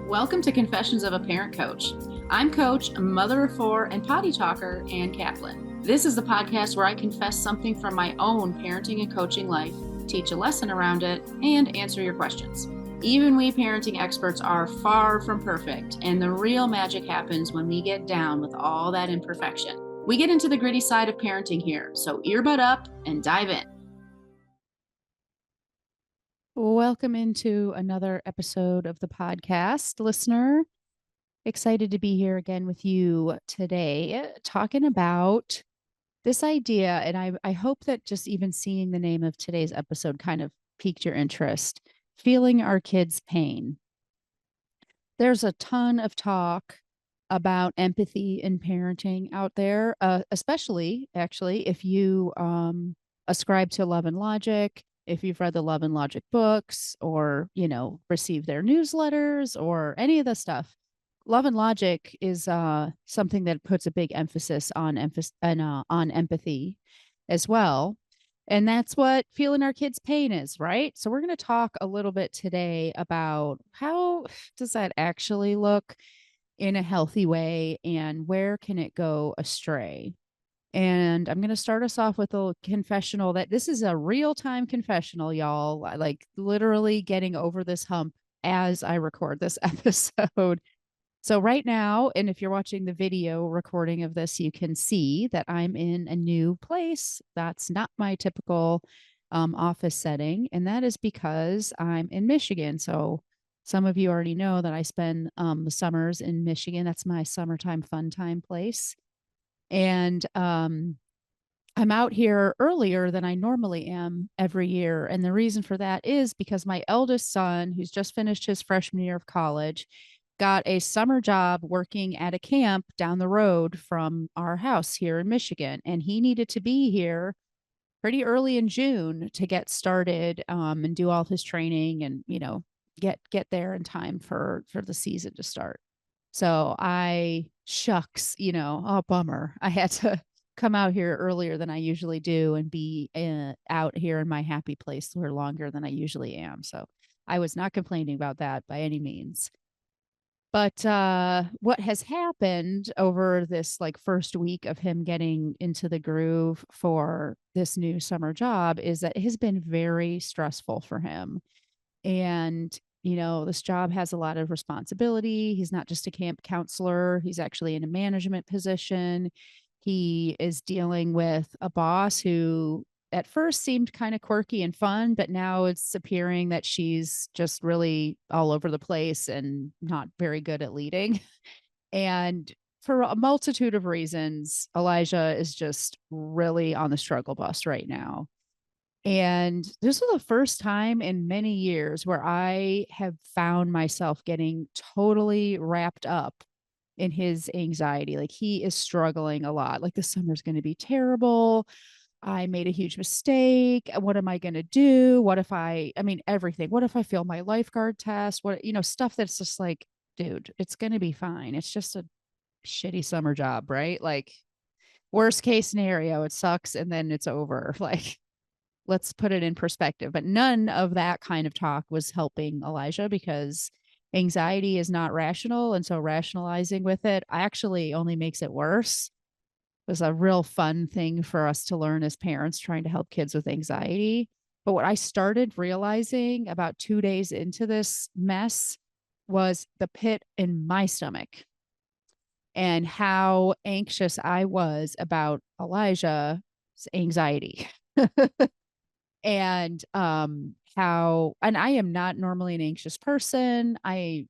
Welcome to Confessions of a Parent Coach. I'm Coach, a mother of four, and potty talker, Ann Kaplan. This is the podcast where I confess something from my own parenting and coaching life, teach a lesson around it, and answer your questions. Even we parenting experts are far from perfect, and the real magic happens when we get down with all that imperfection. We get into the gritty side of parenting here, so earbud up and dive in. Welcome into another episode of the podcast, listener. Excited to be here again with you today, talking about this idea. And I hope that just even seeing the name of today's episode kind of piqued your interest. Feeling our kids' pain. There's a ton of talk about empathy in parenting out there, especially actually if you ascribe to Love and Logic, if you've read the Love and Logic books or, received their newsletters or any of the stuff. Love and Logic is something that puts a big emphasis on empathy as well. And that's what feeling our kids' pain is, right? So we're going to talk a little bit today about how does that actually look in a healthy way and where can it go astray? And I'm going to start us off with a confessional that this is a real-time confessional, y'all. Like literally getting over this hump as I record this episode. So right now, and if you're watching the video recording of this, you can see that I'm in a new place. That's not my typical office setting. And that is because I'm in Michigan. So some of you already know that I spend the summers in Michigan. That's my summertime fun time place. And I'm out here earlier than I normally am every year. And the reason for that is because my eldest son, who's just finished his freshman year of college, got a summer job working at a camp down the road from our house here in Michigan. And he needed to be here pretty early in June to get started and do all his training and, get there in time for the season to start. So shucks, oh, bummer. I had to come out here earlier than I usually do and be out here in my happy place for longer than I usually am. So I was not complaining about that by any means. But what has happened over this first week of him getting into the groove for this new summer job is that it has been very stressful for him. And, this job has a lot of responsibility. He's not just a camp counselor, he's actually in a management position. He is dealing with a boss who at first seemed kind of quirky and fun, but now it's appearing that she's just really all over the place and not very good at leading. And for a multitude of reasons, Elijah is just really on the struggle bus right now. And this was the first time in many years where I have found myself getting totally wrapped up in his anxiety. Like he is struggling a lot. Like the summer's going to be terrible. I made a huge mistake. What am I going to do? Everything. What if I fail my lifeguard test? Stuff that's just like, dude, it's going to be fine. It's just a shitty summer job, right? Like worst case scenario, it sucks and then it's over. Like, let's put it in perspective. But none of that kind of talk was helping Elijah because anxiety is not rational. And so rationalizing with it actually only makes it worse. It was a real fun thing for us to learn as parents trying to help kids with anxiety. But what I started realizing about 2 days into this mess was the pit in my stomach and how anxious I was about Elijah's anxiety. And I am not normally an anxious person.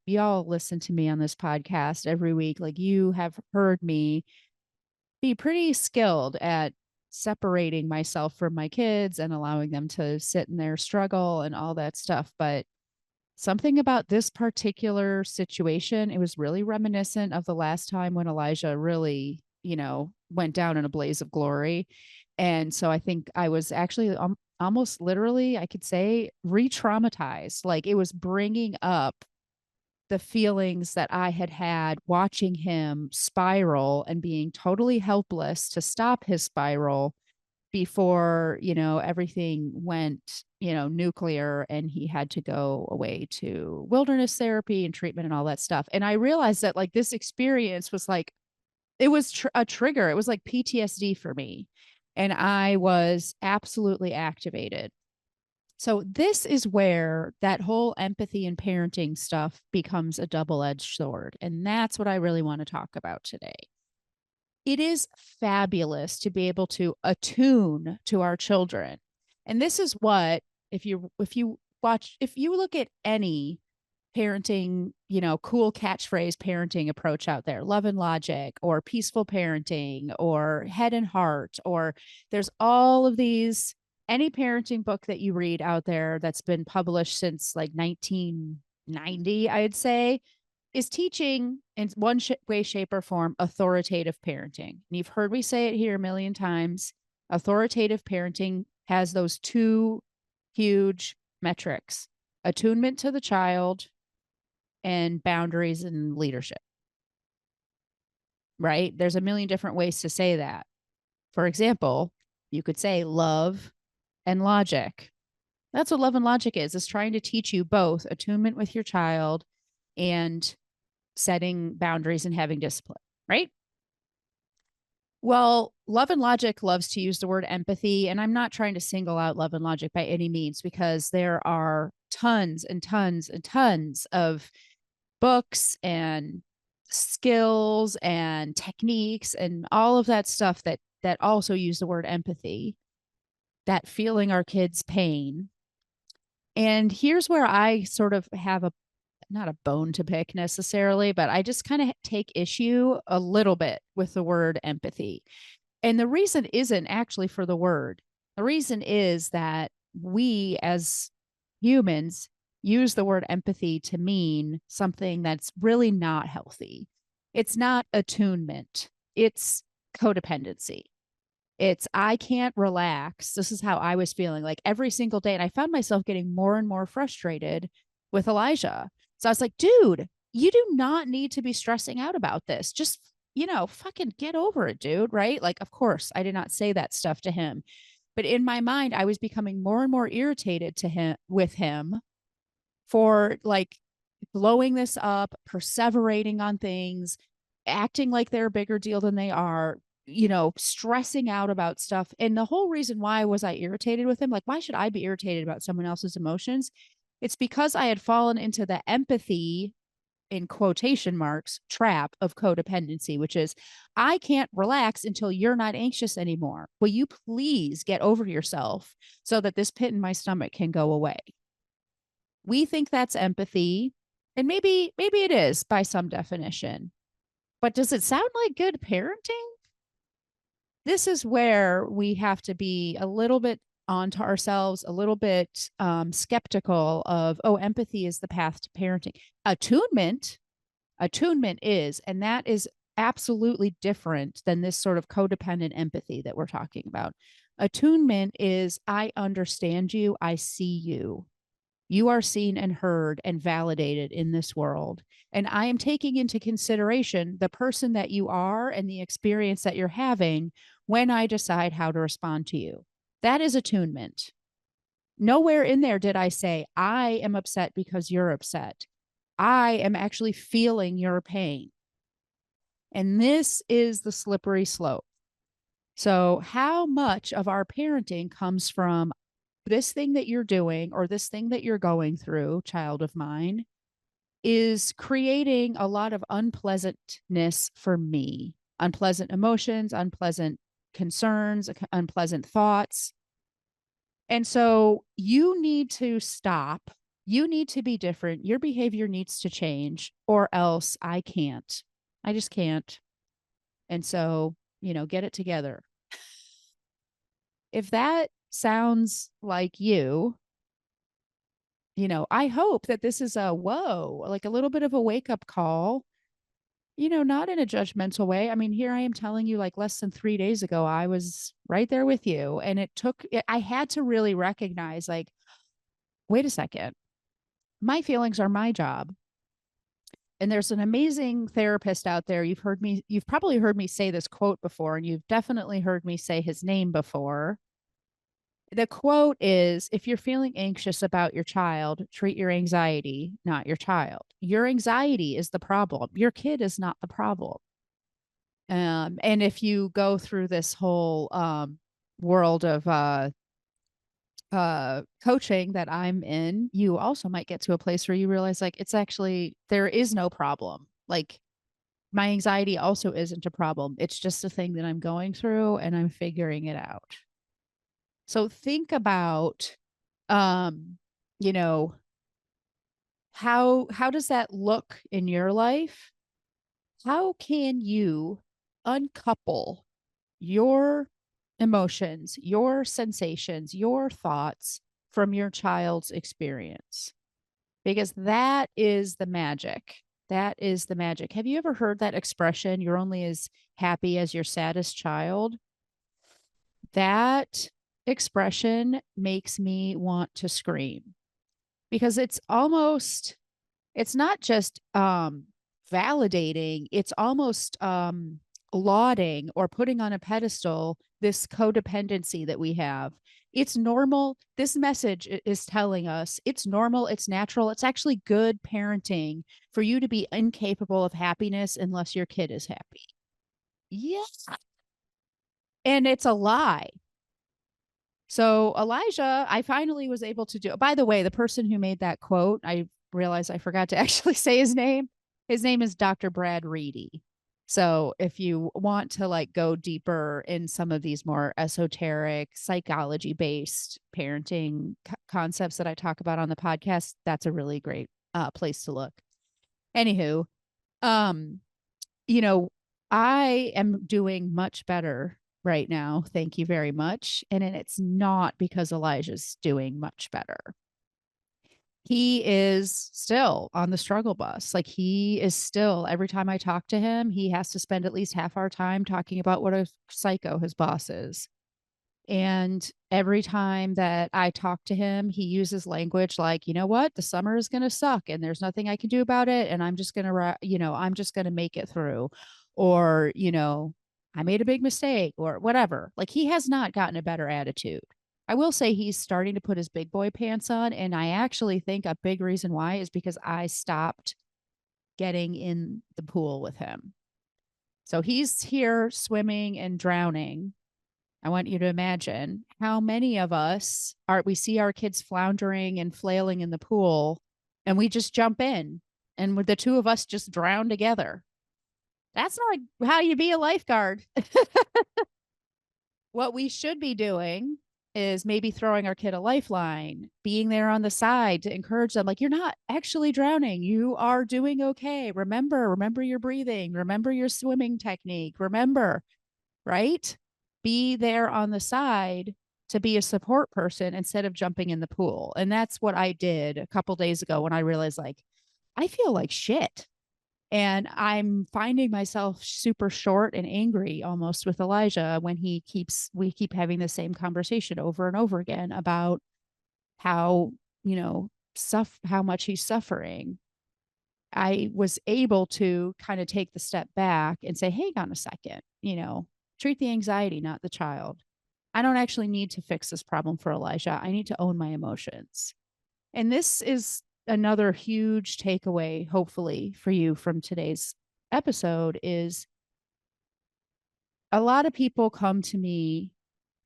Y'all listen to me on this podcast every week. Like you have heard me be pretty skilled at separating myself from my kids and allowing them to sit in their struggle and all that stuff. But something about this particular situation, it was really reminiscent of the last time when Elijah really, went down in a blaze of glory. And so I think I was actually almost literally, I could say, re-traumatized. Like it was bringing up the feelings that I had had watching him spiral and being totally helpless to stop his spiral before, everything went, nuclear and he had to go away to wilderness therapy and treatment and all that stuff. And I realized that like this experience was like, it was a trigger. It was like PTSD for me. And I was absolutely activated. So this is where that whole empathy and parenting stuff becomes a double-edged sword. And that's what I really want to talk about today. It is fabulous to be able to attune to our children. And this is what, if you look at any parenting, cool catchphrase parenting approach out there, love and logic or peaceful parenting or head and heart, or there's all of these, any parenting book that you read out there that's been published since like 1990, I'd say, is teaching in one way, shape, or form authoritative parenting. And you've heard me say it here a million times. Authoritative parenting has those two huge metrics: attunement to the child and boundaries and leadership. Right? There's a million different ways to say that. For example, you could say love and logic. That's what love and logic is. It's trying to teach you both attunement with your child and setting boundaries and having discipline, right? Well, love and logic loves to use the word empathy. And I'm not trying to single out love and logic by any means, because there are tons and tons and tons of books and skills and techniques and all of that stuff that also use the word empathy, that feeling our kids' pain. And here's where I sort of have not a bone to pick necessarily, but I just kind of take issue a little bit with the word empathy. And the reason isn't actually for the word. The reason is that we as humans use the word empathy to mean something that's really not healthy. It's not attunement. It's codependency. It's, I can't relax. This is how I was feeling like every single day. And I found myself getting more and more frustrated with Elijah. So I was like, dude, you do not need to be stressing out about this. Just, fucking get over it, dude. Right? Like, of course, I did not say that stuff to him. But in my mind, I was becoming more and more irritated with him for like blowing this up, perseverating on things, acting like they're a bigger deal than they are, stressing out about stuff. And the whole reason why was I irritated with him? Like, why should I be irritated about someone else's emotions? It's because I had fallen into the empathy, in quotation marks, trap of codependency, which is, I can't relax until you're not anxious anymore. Will you please get over yourself so that this pit in my stomach can go away? We think that's empathy, and maybe it is by some definition. But does it sound like good parenting? This is where we have to be a little bit onto ourselves, a little bit skeptical of, oh, empathy is the path to parenting. Attunement is, and that is absolutely different than this sort of codependent empathy that we're talking about. Attunement is, I understand you, I see you. You are seen and heard and validated in this world. And I am taking into consideration the person that you are and the experience that you're having when I decide how to respond to you. That is attunement. Nowhere in there did I say, I am upset because you're upset. I am actually feeling your pain. And this is the slippery slope. So, how much of our parenting comes from this thing that you're doing or this thing that you're going through, child of mine, is creating a lot of unpleasantness for me, unpleasant emotions, unpleasant concerns, unpleasant thoughts. And so you need to stop. You need to be different. Your behavior needs to change, or else I can't. I just can't. And so, get it together. If that sounds like you, I hope that this is like a little bit of a wake up call, not in a judgmental way. I mean, here I am telling you, like less than 3 days ago, I was right there with you. And I had to really recognize, like, wait a second, my feelings are my job. And there's an amazing therapist out there. You've probably heard me say this quote before, and you've definitely heard me say his name before. The quote is, if you're feeling anxious about your child, treat your anxiety, not your child. Your anxiety is the problem. Your kid is not the problem. And if you go through this whole world of coaching that I'm in, you also might get to a place where you realize like it's actually there is no problem. Like my anxiety also isn't a problem. It's just a thing that I'm going through and I'm figuring it out. So think about um you know how does that look in your life? How can you uncouple your emotions, your sensations, your thoughts from your child's experience? Because that is the magic. That is the magic. Have you ever heard that expression, you're only as happy as your saddest child? That expression makes me want to scream because it's not just validating, it's almost lauding or putting on a pedestal this codependency that we have. It's normal. This message is telling us it's normal, it's natural, it's actually good parenting for you to be incapable of happiness unless your kid is happy. Yeah. And it's a lie. So Elijah, I finally was able to do. By the way, the person who made that quote, I realized I forgot to actually say his name. His name is Dr. Brad Reedy. So if you want to like go deeper in some of these more esoteric psychology based parenting concepts that I talk about on the podcast, that's a really great place to look. Anywho, um, you know, I am doing much better right now. Thank you very much. And it's not because Elijah's doing much better. He is still on the struggle bus. Like he is still, every time I talk to him, he has to spend at least half our time talking about what a psycho his boss is. And every time that I talk to him, he uses language like, you know what, the summer is going to suck and there's nothing I can do about it. And I'm just going to, I'm just going to make it through. Or, I made a big mistake or whatever. Like he has not gotten a better attitude. I will say he's starting to put his big boy pants on. And I actually think a big reason why is because I stopped getting in the pool with him. So he's here swimming and drowning. I want you to imagine how many of us we see our kids floundering and flailing in the pool and we just jump in and with the two of us just drown together. That's not how you be a lifeguard. What we should be doing is maybe throwing our kid a lifeline, being there on the side to encourage them like you're not actually drowning. You are doing okay. Remember your breathing, remember your swimming technique. Remember, right? Be there on the side to be a support person instead of jumping in the pool. And that's what I did a couple days ago when I realized like I feel like shit. And I'm finding myself super short and angry almost with Elijah when we keep having the same conversation over and over again about how, how much he's suffering. I was able to kind of take the step back and say, hang on a second, treat the anxiety, not the child. I don't actually need to fix this problem for Elijah. I need to own my emotions. And this is another huge takeaway, hopefully, for you from today's episode is a lot of people come to me,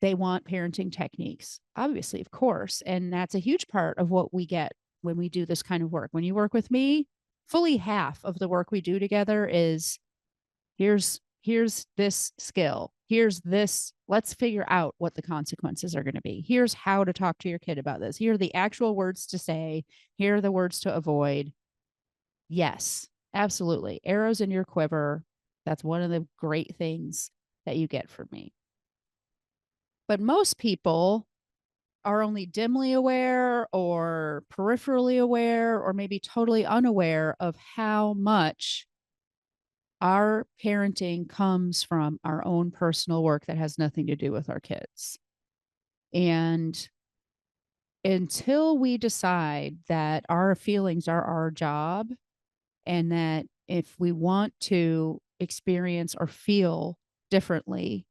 they want parenting techniques, obviously, of course. And that's a huge part of what we get when we do this kind of work. When you work with me, fully half of the work we do together is here's this skill. Here's this. Let's figure out what the consequences are going to be. Here's how to talk to your kid about this. Here are the actual words to say. Here are the words to avoid. Yes, absolutely. Arrows in your quiver. That's one of the great things that you get from me. But most people are only dimly aware or peripherally aware or maybe totally unaware of how much our parenting comes from our own personal work that has nothing to do with our kids. And until we decide that our feelings are our job and that if we want to experience or feel differently,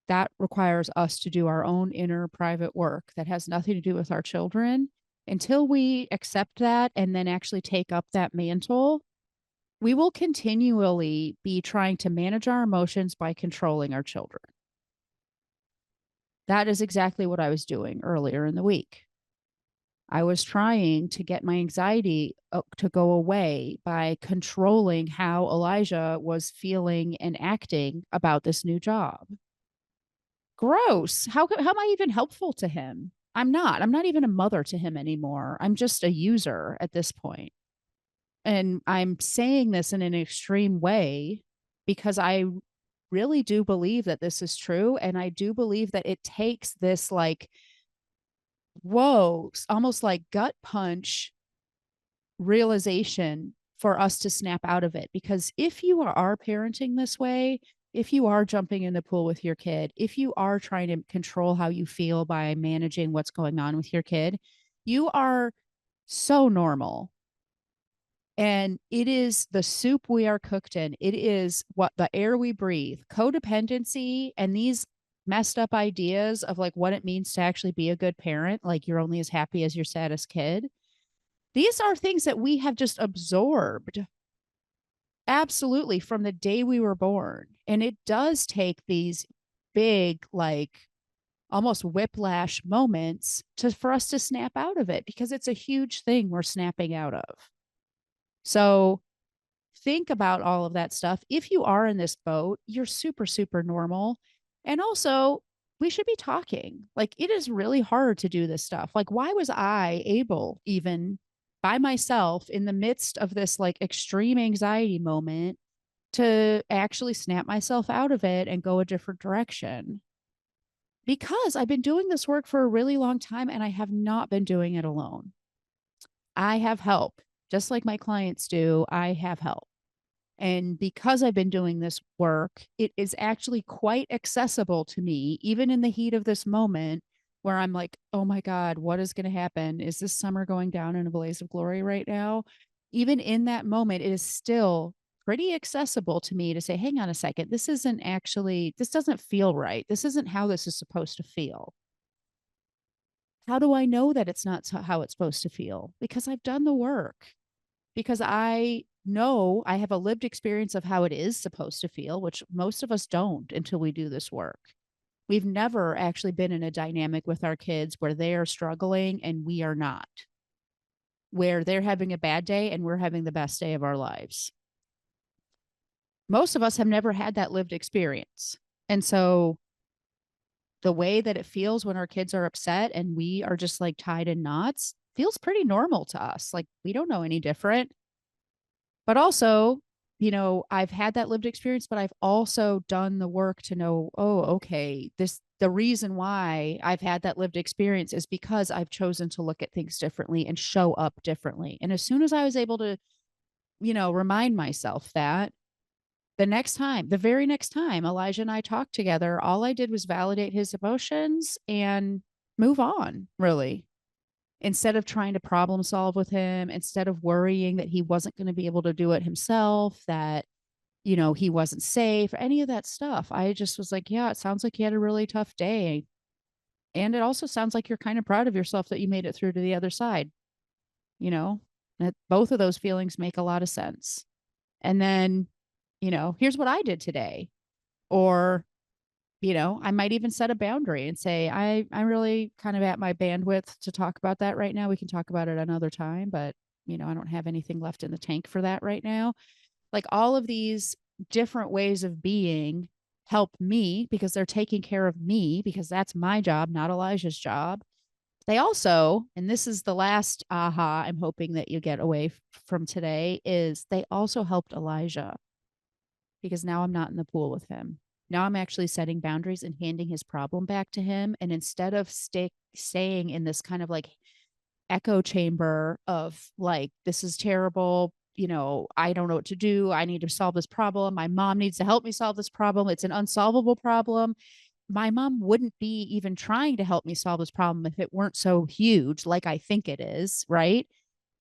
that requires us to do our own inner private work that has nothing to do with our children. Until we accept that and then actually take up that mantle, we will continually be trying to manage our emotions by controlling our children. That is exactly what I was doing earlier in the week. I was trying to get my anxiety to go away by controlling how Elijah was feeling and acting about this new job. Gross. How am I even helpful to him? I'm not. I'm not even a mother to him anymore. I'm just a user at this point. And I'm saying this in an extreme way because I really do believe that this is true. And I do believe that it takes this, like, whoa, almost like gut punch realization for us to snap out of it. Because if you are parenting this way, if you are jumping in the pool with your kid, if you are trying to control how you feel by managing what's going on with your kid, you are so normal. And it is the soup we are cooked in. It is what the air we breathe. Codependency and these messed up ideas of like what it means to actually be a good parent, like you're only as happy as your saddest kid. These are things that we have just absorbed absolutely from the day we were born. And it does take these big, like almost whiplash moments for us to snap out of it because it's a huge thing we're snapping out of. So think about all of that stuff. If you are in this boat, you're super, super normal. And also, we should be talking. Like, it is really hard to do this stuff. Like, why was I able, even by myself, in the midst of this like extreme anxiety moment, to actually snap myself out of it and go a different direction? Because I've been doing this work for a really long time and I have not been doing it alone. I have help, just like my clients do. I have help. And because I've been doing this work, it is actually quite accessible to me, even in the heat of this moment where I'm like, oh my God, what is going to happen? Is this summer going down in a blaze of glory right now? Even in that moment, it is still pretty accessible to me to say, hang on a second, this doesn't feel right. This isn't how this is supposed to feel. How do I know that it's not how it's supposed to feel? Because I've done the work, because I know I have a lived experience of how it is supposed to feel, which most of us don't until we do this work. We've never actually been in a dynamic with our kids where they are struggling and we are not, where they're having a bad day and we're having the best day of our lives. Most of us have never had that lived experience. And so the way that it feels when our kids are upset and we are just like tied in knots feels pretty normal to us. Like, we don't know any different. But also, I've had that lived experience, but I've also done the work to know, oh, okay, the reason why I've had that lived experience is because I've chosen to look at things differently and show up differently. And as soon as I was able to, remind myself that, the very next time Elijah and I talked together, all I did was validate his emotions and move on, really. Instead of trying to problem solve with him, instead of worrying that he wasn't going to be able to do it himself, that, he wasn't safe, any of that stuff. I just was like, yeah, it sounds like you had a really tough day. And it also sounds like you're kind of proud of yourself that you made it through to the other side. That both of those feelings make a lot of sense. And then, here's what I did today. Or, I might even set a boundary and say, I'm really kind of at my bandwidth to talk about that right now. We can talk about it another time, but, I don't have anything left in the tank for that right now. Like, all of these different ways of being help me because they're taking care of me, because that's my job, not Elijah's job. They also, and this is the last aha I'm hoping that you get away from today, is they also helped Elijah, because now I'm not in the pool with him. Now I'm actually setting boundaries and handing his problem back to him. And instead of staying in this kind of like echo chamber of like, this is terrible, I don't know what to do, I need to solve this problem, my mom needs to help me solve this problem, it's an unsolvable problem. My mom wouldn't be even trying to help me solve this problem if it weren't so huge, like I think it is, right?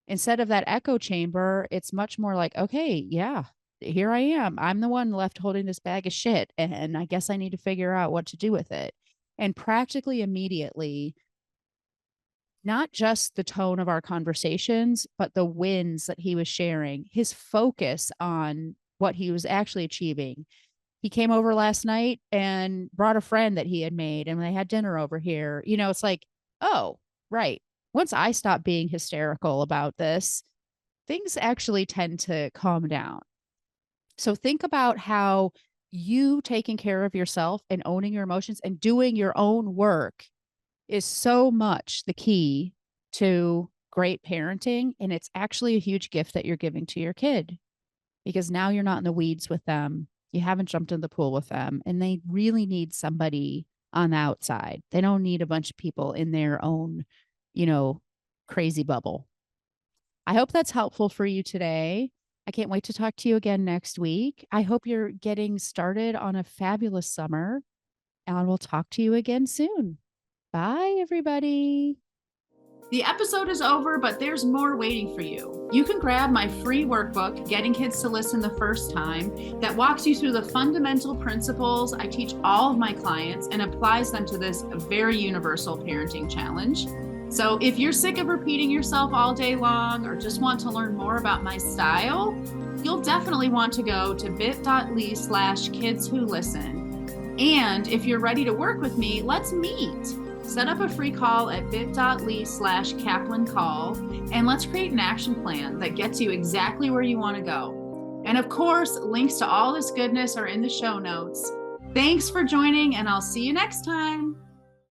Instead of that echo chamber, it's much more like, okay, yeah, here I am. I'm the one left holding this bag of shit, and I guess I need to figure out what to do with it. And practically immediately, not just the tone of our conversations, but the wins that he was sharing, his focus on what he was actually achieving. He came over last night and brought a friend that he had made, and they had dinner over here. It's like, oh, right. Once I stop being hysterical about this, things actually tend to calm down. So think about how you taking care of yourself and owning your emotions and doing your own work is so much the key to great parenting. And it's actually a huge gift that you're giving to your kid, because now you're not in the weeds with them. You haven't jumped in the pool with them, and they really need somebody on the outside. They don't need a bunch of people in their own, crazy bubble. I hope that's helpful for you today. I can't wait to talk to you again next week. I hope you're getting started on a fabulous summer, and we'll talk to you again soon. Bye, everybody. The episode is over, but there's more waiting for you. You can grab my free workbook, Getting Kids to Listen the First Time, that walks you through the fundamental principles I teach all of my clients and applies them to this very universal parenting challenge. So if you're sick of repeating yourself all day long or just want to learn more about my style, you'll definitely want to go to bit.ly/kidswholisten. And if you're ready to work with me, let's meet. Set up a free call at bit.ly/Kaplan call, and let's create an action plan that gets you exactly where you want to go. And of course, links to all this goodness are in the show notes. Thanks for joining, and I'll see you next time.